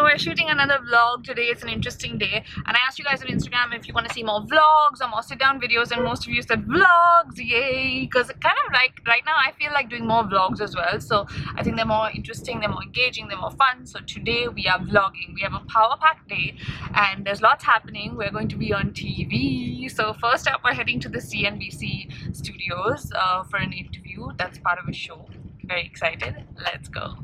we're shooting another vlog today. It's an interesting day, and I asked you guys on Instagram if you want to see more vlogs or more sit down videos, and most of you said vlogs, yay, because kind of like right now I feel like doing more vlogs as well. So I think they're more interesting, they're more engaging, they're more fun. So today we are vlogging. We have a power packed day and there's lots happening. We're going to be on TV. So first up, we're heading to the CNBC studios for an interview that's part of a show. Very excited. Let's go.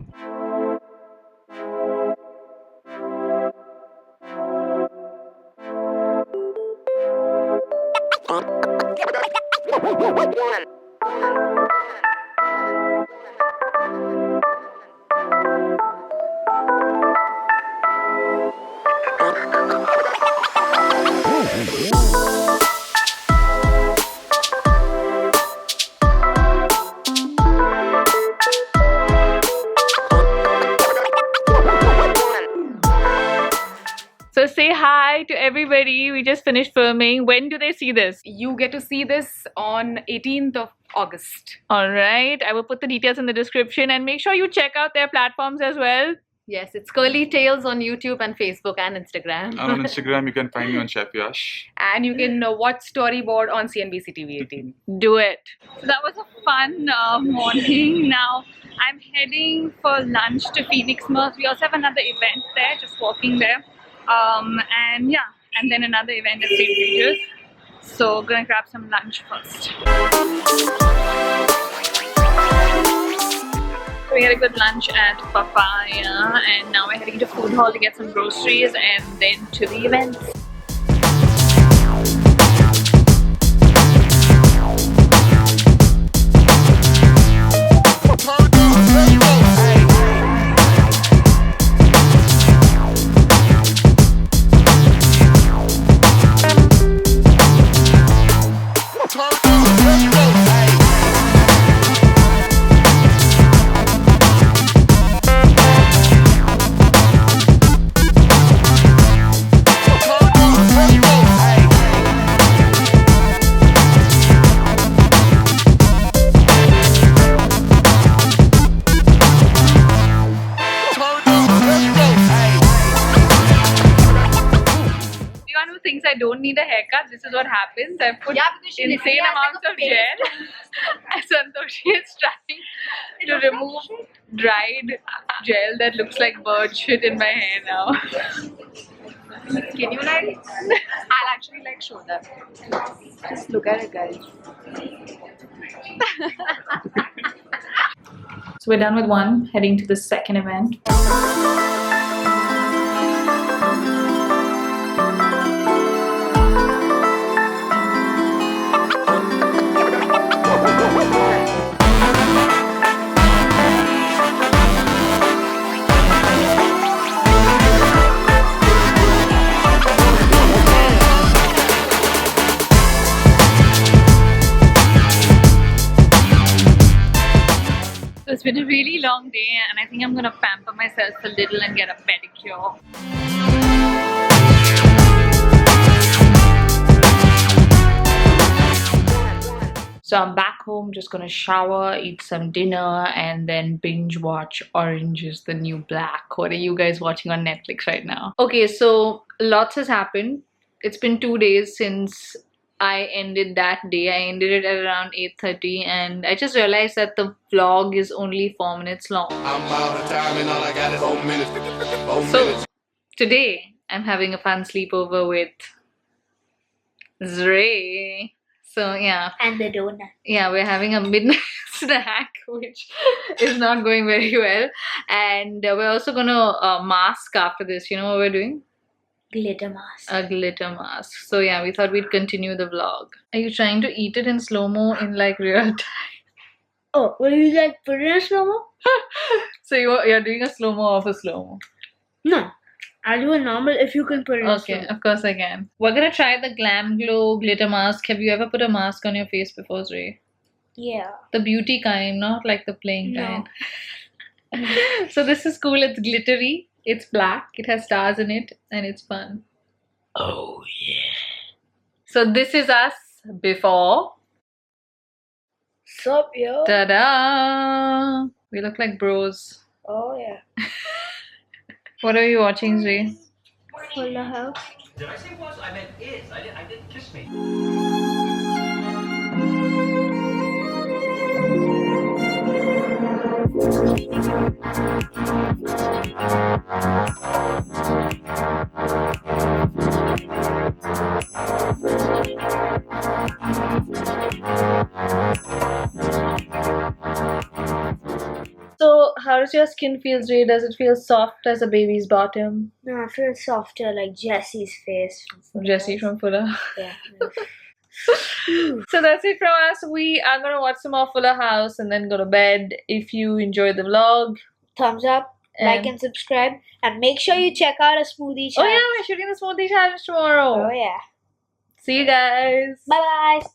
So say hi to everybody. We just finished filming. When do they see this? You get to see this on 18th of August. Alright, I will put the details in the description and make sure you check out their platforms as well. Yes, it's Curly Tales on YouTube and Facebook and Instagram. And on Instagram, you can find me on Chef Yash. And you can watch Storyboard on CNBC TV 18. Do it. So that was a fun morning. Now I'm heading for lunch to Phoenix Mills. We also have another event there, just walking there. And yeah, and then another event at St. Regis. So gonna grab some lunch first. We had a good lunch at Papaya, and now we're heading to food hall to get some groceries and then to the events. I don't need a haircut. This is what happens. I put insane amounts of gel and Santoshi is trying to remove dried gel that looks like bird shit in my hair now. Can you I'll actually show them. Just look at it, guys. So we're done with one, heading to the second event. It's been a really long day and I think I'm gonna pamper myself a little and get a pedicure. So I'm back home, just gonna shower, eat some dinner, and then binge watch Orange is the New Black. What are you guys watching on Netflix right now? Okay, so lots has happened. It's been 2 days since I ended that day. I ended it at around 8:30 and I just realized that the vlog is only 4 minutes long. I'm out of time and all I got is 4 minutes. So today I'm having a fun sleepover with Zray. So yeah. And the donut. Yeah, we're having a midnight snack which is not going very well. And we're also gonna mask after this. You know what we're doing? Glitter mask. A glitter mask. So yeah, we thought we'd continue the vlog. Are you trying to eat it in slow-mo in like real time? Oh, will you put it in slow-mo? So you're doing a slow-mo of a slow-mo? No. I'll do a normal if you can put it in Okay, slow-mo. of course I can. We're gonna try the Glam Glow glitter mask. Have you ever put a mask on your face before, Zray? Yeah. The beauty kind, not like the plain No. kind. So this is cool. It's glittery. It's black, it has stars in it, and it's fun. Oh yeah. So this is us before. Sup, yo? Ta-da! We look like bros. Oh, yeah. What are you watching, Zee? Fuller House. Did I say was? I meant is. I didn't kiss me. So, how does your skin feel, Zee? Does it feel soft as a baby's bottom? No, I feel softer like Jesse's face. Jesse from Fuller. Yeah. So that's it from us. We are gonna watch some more Fuller House and then go to bed. If you enjoyed the vlog, Thumbs up, like and subscribe, and make sure you check out a smoothie oh challenge. yeah, we're shooting the smoothie challenge tomorrow. Oh yeah. See you guys. Bye bye.